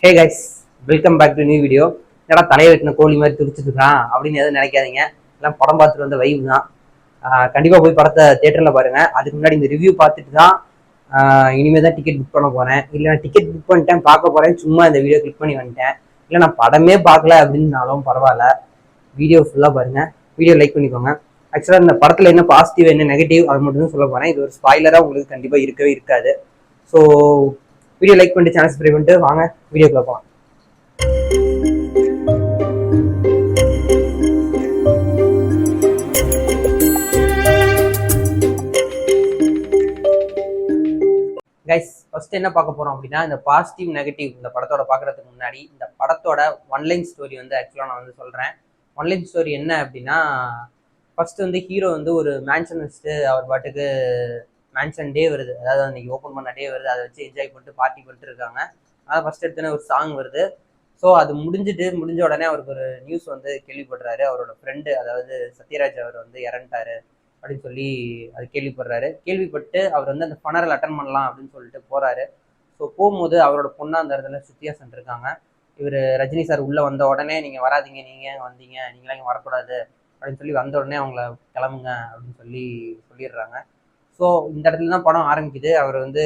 Hey guys, welcome back to new video. என்னடா தலையை வெட்டின கோழி மாதிரி துடிச்சிட்டு இருக்கான் அப்படின்னு எதுவும் நினைக்காதீங்க. எல்லாம் படம் பார்த்துட்டு வந்த வைப் தான். கண்டிப்பாக போய் படத்தை தேட்டரில் பாருங்க. அதுக்கு முன்னாடி இந்த ரிவ்யூ பார்த்துட்டு தான் இனிமேல் தான் டிக்கெட் புக் பண்ண போகிறேன். இல்லை நான் டிக்கெட் புக் பண்ணிட்டேன், பார்க்க போகிறேன், சும்மா இந்த வீடியோ கிளிக் பண்ணி வந்துட்டேன். இல்லை நான் படமே பார்க்கல அப்படின்னாலும் பரவாயில்ல, வீடியோ ஃபுல்லாக பாருங்க, வீடியோ லைக் பண்ணிக்கோங்க. ஆக்சுவலாக இந்த படத்தில் என்ன பாசிட்டிவ் என்ன நெகட்டிவ் அது மட்டும் தான் சொல்ல போகிறேன். இது ஒரு ஸ்பாய்லராக உங்களுக்கு கண்டிப்பாக இருக்கவே இருக்காது. ஸோ வீடியோ லைக் பண்ணிட்டு சேனல் சப்ஸ்கிரைப் பண்ணிட்டு வாங்க வீடியோக்குள்ள போகலாம். கைஸ், ஃபர்ஸ்ட் என்ன பார்க்க போறோம் அப்படின்னா, இந்த பாசிட்டிவ் நெகட்டிவ் இந்த படத்தோட பார்க்கறதுக்கு முன்னாடி இந்த படத்தோட ஒன்லைன் ஸ்டோரி வந்து ஆக்சுவலாக நான் வந்து சொல்றேன். ஒன்லைன் ஸ்டோரி என்ன அப்படின்னா, ஃபர்ஸ்ட் வந்து ஹீரோ வந்து ஒரு மேன்ஷன் வச்சுட்டு அவர் பாட்டுக்கு மேன்ஷன் டே வருது, அதாவது அன்னைக்கு ஓப்பன் பண்ண டே வருது, அதை வச்சு என்ஜாய் பண்ணிட்டு பார்ட்டி பண்ணிட்டு இருக்காங்க. அதான் ஃபர்ஸ்ட் எடுத்தோன்னே ஒரு சாங் வருது. ஸோ அது முடிஞ்ச உடனே அவருக்கு ஒரு நியூஸ் வந்து கேள்விப்படுறாரு. அவரோட ஃப்ரெண்டு, அதாவது சத்யராஜ், அவர் வந்து இறந்துட்டாரு அப்படின்னு சொல்லி அது கேள்விப்பட்டு அவர் வந்து அந்த ஃபனரல் அட்டன் பண்ணலாம் அப்படின்னு சொல்லிட்டு போறாரு. ஸோ போகும்போது அவரோட பொண்ணா அந்த இடத்துல சுத்தியாசன் இருக்காங்க. இவர் ரஜினி சார் உள்ள வந்த உடனே நீங்க வராதிங்க, நீங்க ஏன் வந்தீங்க, நீங்களாம் இங்கே வரக்கூடாது அப்படின்னு சொல்லி வந்த உடனே அவங்கள கிளம்புங்க அப்படின்னு சொல்லிடுறாங்க. ஸோ இந்த இடத்துல தான் படம் ஆரம்பிக்குது. அவர் வந்து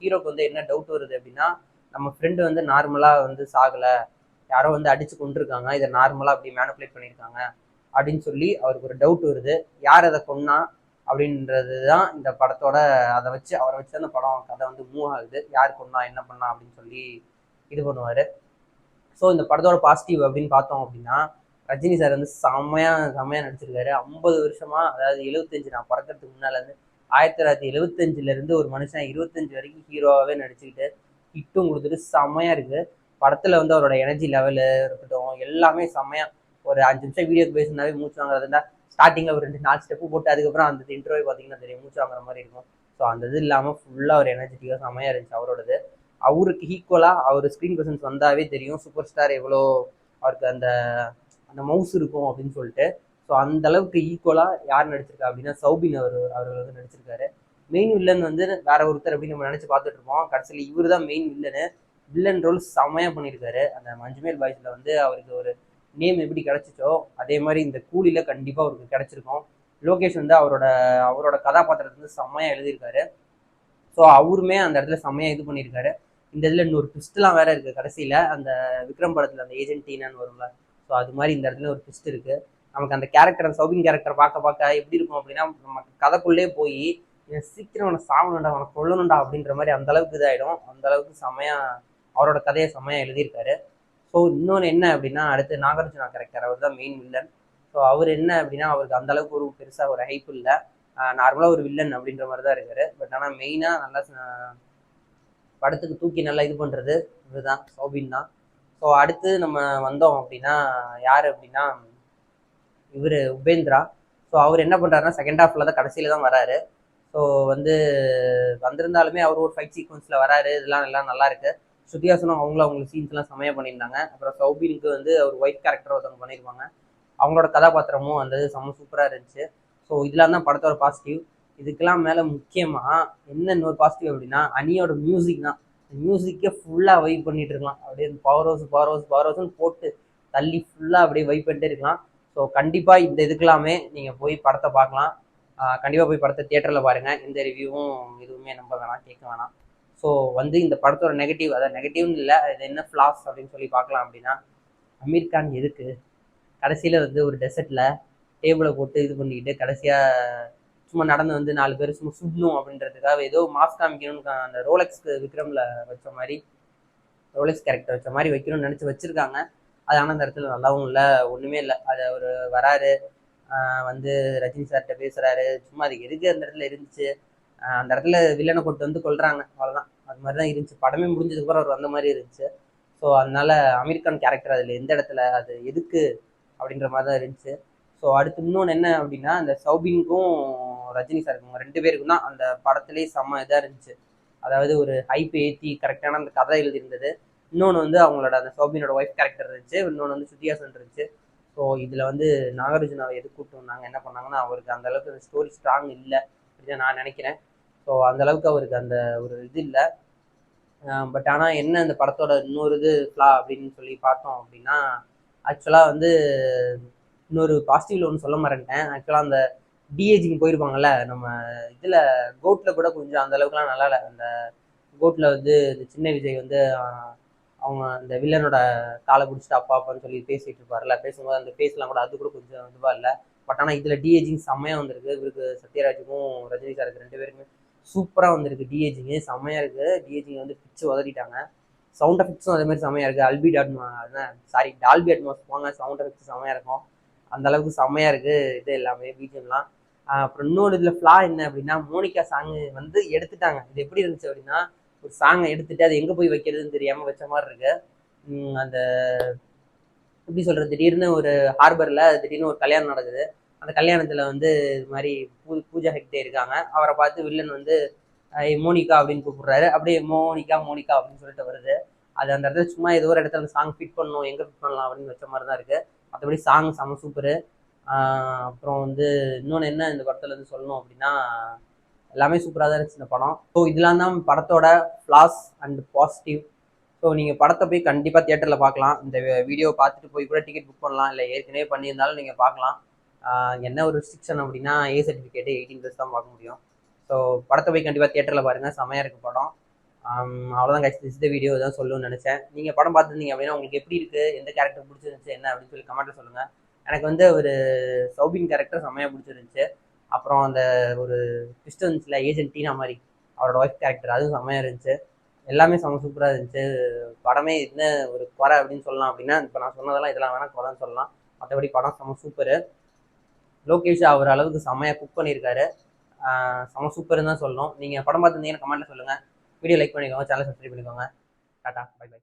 ஹீரோக்கு வந்து என்ன டவுட் வருது அப்படின்னா, நம்ம ஃப்ரெண்டு வந்து நார்மலாக வந்து சாகலை, யாரோ வந்து அடிச்சு கொண்டிருக்காங்க, இதை நார்மலாக அப்படி மேனிப்புலேட் பண்ணியிருக்காங்க அப்படின்னு சொல்லி அவருக்கு ஒரு டவுட் வருது. யார் அதை கொன்னா அப்படின்றது தான் இந்த படத்தோட, அவரை வச்சு அந்த படம் கதை வந்து மூவ் ஆகுது. யார் கொன்னா, என்ன பண்ணா அப்படின்னு சொல்லி இது பண்ணுவார். ஸோ இந்த படத்தோட பாசிட்டிவ் அப்படின்னு பார்த்தோம் அப்படின்னா, ரஜினி சார் வந்து செம்மையாக நடிச்சிருக்காரு. 50 வருஷமா, அதாவது 75, நான் பிறக்கிறதுக்கு முன்னாலேருந்து 1975 ஒரு மனுஷன் 25 வரைக்கும் ஹீரோவாகவே நடிச்சுக்கிட்டு ஹிட்டும் கொடுத்துட்டு செம்மையாக இருக்குது. படத்தில் வந்து அவரோட எனர்ஜி லெவலு இருக்கட்டும் எல்லாமே செம்மையாக. ஒரு 5 நிமிஷம் வீடியோக்கு பேசினாவே மூச்சு வாங்குறதுன்னா, ஸ்டார்டிங்கில் ஒரு 2-4 ஸ்டெப்பு போட்டு அதுக்கப்புறம் அந்த இன்ட்ரோவை பார்த்தீங்கன்னா தெரியும், மூச்சு வாங்குற மாதிரி இருக்கும். ஸோ அந்த இது இல்லாமல் ஃபுல்லாக ஒரு எனர்ஜெட்டிக்காக செம்மையாக இருந்துச்சு அவரோடது. அவருக்கு ஈக்குவலாக அவர் ஸ்க்ரீன் ப்ரெசன்ஸ் வந்தாவே தெரியும் சூப்பர் ஸ்டார் எவ்வளோ அவருக்கு அந்த அந்த மவுஸ் இருக்கும் அப்படின்னு சொல்லிட்டு. ஸோ அந்த அளவுக்கு ஈக்குவலாக யார் நடிச்சிருக்கா அப்படின்னா சௌபின் அவர்கள் வந்து நடிச்சிருக்காரு. மெயின் வில்லன் வந்து வேற ஒருத்தர் அப்படின்னு நம்ம நினச்சி பார்த்துட்டு இருப்போம். கடைசியில் இவர் தான் மெயின் வில்லன் ரோல் செம்மையாக பண்ணியிருக்காரு. அந்த மஞ்சுமேல் பாய்ஸில் வந்து அவருக்கு ஒரு நேம் எப்படி கிடைச்சிச்சோ அதே மாதிரி இந்த கூலியில் கண்டிப்பாக அவருக்கு கிடைச்சிருக்கும். லோகேஷ் வந்து அவரோட கதாபாத்திரத்தை வந்து செம்மையாக எழுதியிருக்காரு. ஸோ அவருமே அந்த இடத்துல செம்மையாக இது பண்ணியிருக்காரு. இந்த இதில் இன்னொரு ட்விஸ்ட்லாம் வேற இருக்குது கடைசியில். அந்த விக்ரம் படத்தில் அந்த ஏஜென்ட் டீனான்னு வரும்ல, ஸோ அது மாதிரி இந்த இடத்துல ஒரு ட்விஸ்ட் இருக்குது. நமக்கு அந்த கேரக்டர், சௌபின் கேரக்டர் பார்க்க எப்படி இருக்கும் அப்படின்னா, நமக்கு கதைக்குள்ளே போய் சீக்கிரம் அவனை சாவணுண்டா, அவனை கொல்லணுண்டா அப்படின்ற மாதிரி அந்த அளவுக்கு இதாகிடும். அந்த அளவுக்கு செம்மையாக அவரோட கதையை செம்மையாக எழுதியிருக்காரு. ஸோ இன்னொன்று என்ன அப்படின்னா, அடுத்து நாகார்ஜுனா கேரக்டர், அவர் தான் மெயின் வில்லன். ஸோ அவர் என்ன அப்படின்னா, அவருக்கு அந்த அளவுக்கு ஒரு பெருசாக ஒரு ஹைப் இல்லை, நார்மலாக ஒரு வில்லன் அப்படின்ற மாதிரி தான் இருக்காரு. பட் ஆனால் மெயினாக நல்லா படத்துக்கு தூக்கி நல்லா இது பண்ணுறது இதுதான், சௌபின் தான். ஸோ அடுத்து நம்ம வந்தோம் அப்படின்னா யார் அப்படின்னா, இவர் உபேந்திரா. ஸோ அவர் என்ன பண்ணுறாருன்னா, செகண்ட் ஹாஃபில் தான் கடைசியில் தான் வராரு. ஸோ வந்து வந்திருந்தாலுமே அவர் ஒரு ஃபைட் சீக்வன்ஸில் வராரு, இதெல்லாம் எல்லாம் நல்லா இருக்கு. ஸ்ருதிஹாசனும் அவங்களுக்கு சீன்ஸ்லாம் செம்மையாக பண்ணியிருந்தாங்க. அப்புறம் சௌபினுக்கு வந்து அவர் ஒய்ஃப் கேரக்டர் ஒருத்தவங்க பண்ணியிருப்பாங்க, அவங்களோட கதாபாத்திரமும் அந்த செம்ம சூப்பராக இருந்துச்சு. ஸோ இதெல்லாம் தான் படத்தோட பாசிட்டிவ். இதுக்கெல்லாம் மேலே முக்கியமாக என்ன இன்னொரு பாசிட்டிவ் அப்படின்னா, அனியோட மியூசிக் தான். மியூசிக்கே ஃபுல்லாக வைப் பண்ணிட்டு இருக்கலாம். அப்படியே பவர் ஹவுஸ்ன்னு போட்டு தள்ளி ஃபுல்லாக அப்படியே வைப் பண்ணிட்டே இருக்கலாம். ஸோ கண்டிப்பாக இந்த இதுக்கெல்லாமே நீங்கள் போய் படத்தை பார்க்கலாம். கண்டிப்பாக போய் படத்தை தியேட்டரில் பாருங்கள். எந்த ரிவ்யூவும் எதுவுமே நம்ப வேணாம், கேட்க வேணாம். ஸோ வந்து இந்த படத்தோட நெகட்டிவ், அதாவது நெகட்டிவ்னு இல்லை, இது என்ன ஃப்ளாஸ் அப்படின்னு சொல்லி பார்க்கலாம் அப்படின்னா, அமீர் கான் எதுக்கு கடைசியில் வந்து ஒரு டெசர்ட்டில் டேபிளை போட்டு இது பண்ணிக்கிட்டு கடைசியாக சும்மா நடந்து வந்து 4 பேர் சும்மா சுடணும் அப்படின்றதுக்காக ஏதோ மாஸ் காமிக்கணும்னு அந்த ரோலெக்ஸ்க்கு விக்ரமில் வச்ச மாதிரி, ரோலெக்ஸ் கேரக்டர் வச்ச மாதிரி வைக்கணும்னு நினச்சி வச்சுருக்காங்க. அது ஆனால் அந்த இடத்துல நல்லாவும் இல்லை, ஒன்றுமே இல்லை. அது அவர் வராரு, வந்து ரஜினி சார்கிட்ட பேசுகிறாரு, சும்மா அதுக்கு எதுக்கு அந்த இடத்துல இருந்துச்சு. அந்த இடத்துல வில்லனை கொண்டு வந்து கொள்றாங்க, அவ்வளோதான். அது மாதிரி தான் இருந்துச்சு. படமே முடிஞ்சதுக்கப்புறம் அவர் வந்த மாதிரி இருந்துச்சு. ஸோ அதனால அமீர் கான் கேரக்டர் அதில் எந்த இடத்துல அது எதுக்கு அப்படின்ற மாதிரி தான் இருந்துச்சு. ஸோ அடுத்து இன்னொன்று என்ன அப்படின்னா, இந்த சௌபினுக்கும் ரஜினி சாருக்கும் 2 பேருக்கும் தான் அந்த படத்துலேயே செம்ம இதாக இருந்துச்சு. அதாவது ஒரு ஹைப் ஏற்றி கரெக்டான அந்த கதை எழுதியிருந்தது. இன்னொன்று வந்து அவங்களோட அந்த சௌபினோட ஒய்ஃப் கேரக்டர் இருந்துச்சு, இன்னொன்று வந்து ஸ்ருதிஹாசன் இருந்துச்சு. ஸோ இதில் வந்து நாகார்ஜுனாவை எது கூப்பிட்டு வந்தாங்க, என்ன பண்ணாங்கன்னா, அவருக்கு அந்த அளவுக்கு ஸ்டோரி ஸ்ட்ராங் இல்லை அப்படின்னு நான் நினைக்கிறேன். ஸோ அந்த அளவுக்கு அவருக்கு அந்த ஒரு இது இல்லை. பட் ஆனால் என்ன இந்த படத்தோட இன்னொரு இது ஃப்ளா அப்படின்னு சொல்லி பார்த்தோம் அப்படின்னா, ஆக்சுவலாக வந்து இன்னொரு பாசிட்டிவ்ல ஒன்று சொல்ல மாட்டேன். ஆக்சுவலாக அந்த டிஏஜிங் போயிருப்பாங்கல்ல நம்ம இதில் கோட்டில் கூட கொஞ்சம் அந்த அளவுக்குலாம் நல்லா இல்லை. அந்த கோட்டில் வந்து இந்த சின்ன விஜய் வந்து அவங்க அந்த வில்லனோட காலை பிடிச்சிட்டு அப்பா அப்பான்னு சொல்லி பேசிட்டு இருப்பார்ல, பேசும்போது அந்த பேசலாம் கூட அது கூட கொஞ்சம் இதுவாக இல்லை. பட் ஆனால் இதில் டிஏஜிங் செம்மையாக வந்திருக்கு. இவருக்கு சத்யராஜுக்கும் ரஜினி சாருக்கு 2 பேருக்குமே சூப்பராக வந்திருக்கு. டிஏஜிங்கு செம்மையாக இருக்குது. டிஏஜிங் வந்து பிச்சு உதறிட்டாங்க. சவுண்ட் எஃபெக்ட்ஸும் அதே மாதிரி செம்மையாக இருக்குது. டால்பி அட்மாஸ் போங்க, சவுண்ட் எஃபெக்ட்ஸ் செம்மையாக இருக்கும். அந்த அளவுக்கு செம்மையாக இருக்குது இது எல்லாமே பிஜிஎம்லாம். அப்புறம் இன்னொரு இதில் ஃப்ளா என்ன அப்படின்னா, மோனிகா சாங்கு வந்து எடுத்துட்டாங்க. இது எப்படி இருந்துச்சு அப்படின்னா, ஒரு சாங்கை எடுத்துட்டு அது எங்கே போய் வைக்கிறதுன்னு தெரியாமல் வச்ச மாதிரி இருக்கு. அந்த எப்படி சொல்கிறது, திடீர்னு ஒரு ஹார்பரில் திடீர்னு ஒரு கல்யாணம் நடக்குது. அந்த கல்யாணத்தில் வந்து இது மாதிரி பூஜா ஹெக்டே இருக்காங்க. அவரை பார்த்து வில்லன் வந்து மோனிகா அப்படின்னு கூப்பிடுறாரு. அப்படியே மோனிகா மோனிகா அப்படின்னு சொல்லிட்டு வருது. அது அந்த இடத்துல சும்மா ஏதோ ஒரு இடத்துல அந்த சாங் ஃபிட் பண்ணணும், எங்கே ஃபிட் பண்ணலாம் அப்படின்னு வச்ச மாதிரி தான் இருக்குது. மற்றபடி சாங் செம சூப்பரு. அப்புறம் வந்து இன்னொன்று என்ன இந்த படத்தில் வந்து சொல்லணும் அப்படின்னா, எல்லாமே சூப்பராக தான் இருந்துச்சு இந்த படம். ஸோ இதெல்லாம் தான் படத்தோட ஃப்ளாஸ் அண்ட் பாசிட்டிவ். ஸோ நீங்கள் படத்தை போய் கண்டிப்பாக தியேட்டரில் பார்க்கலாம். இந்த வீடியோ பார்த்துட்டு போய் கூட டிக்கெட் புக் பண்ணலாம், இல்லை ஏற்கனவே பண்ணியிருந்தாலும் நீங்கள் பார்க்கலாம். என்ன ஒரு ரெஸ்ட்ரிக்ஷன் அப்படின்னா ஏ சர்டிஃபிகேட்டு 18+ தான் பார்க்க முடியும். ஸோ படத்தை போய் கண்டிப்பாக தியேட்டரில் பாருங்கள், செமையாக இருக்குது படம். அவ்வளோதான் கைஸ், இந்த வீடியோ தான் சொல்லணும்னு நினச்சேன். நீங்கள் படம் பார்த்துருந்தீங்க அப்படின்னா உங்களுக்கு எப்படி இருக்குது, எந்த கேரக்டர் பிடிச்சிருந்துச்சு என்ன அப்படின்னு சொல்லி கமெண்ட்டில் சொல்லுங்கள். எனக்கு வந்து ஒரு சௌபின் கேரக்டர் செம்மையாக பிடிச்சிருந்துச்சு. அப்புறம் அந்த ஒரு ட்விஸ்ட் இருந்துச்சுல, ஏஜென்ட் டீனா மாதிரி அவரோட ஒய்ஃப் கேரக்டர், அதுவும் செம்மையாக இருந்துச்சு. எல்லாமே செம்ம சூப்பராக இருந்துச்சு. படமே என்ன ஒரு குறை அப்படின்னு சொல்லலாம் அப்படின்னா, இப்போ நான் சொன்னதெல்லாம் இதெல்லாம் வேணால் குறைன்னு சொல்லலாம். மற்றபடி படம் செம்ம சூப்பரு. லோகேஷ் அவர் அளவுக்கு செம்மையாக குக் பண்ணியிருக்காரு. செம்ம சூப்பர்னு தான் சொல்லணும். நீங்கள் படம் பார்த்துருந்தீங்கன்னா கமெண்ட்டில் சொல்லுங்கள். வீடியோ லைக் பண்ணிக்கோங்க, சேனல் சப்ஸ்கிரைப் பண்ணிக்கோங்க. Tata, bye by.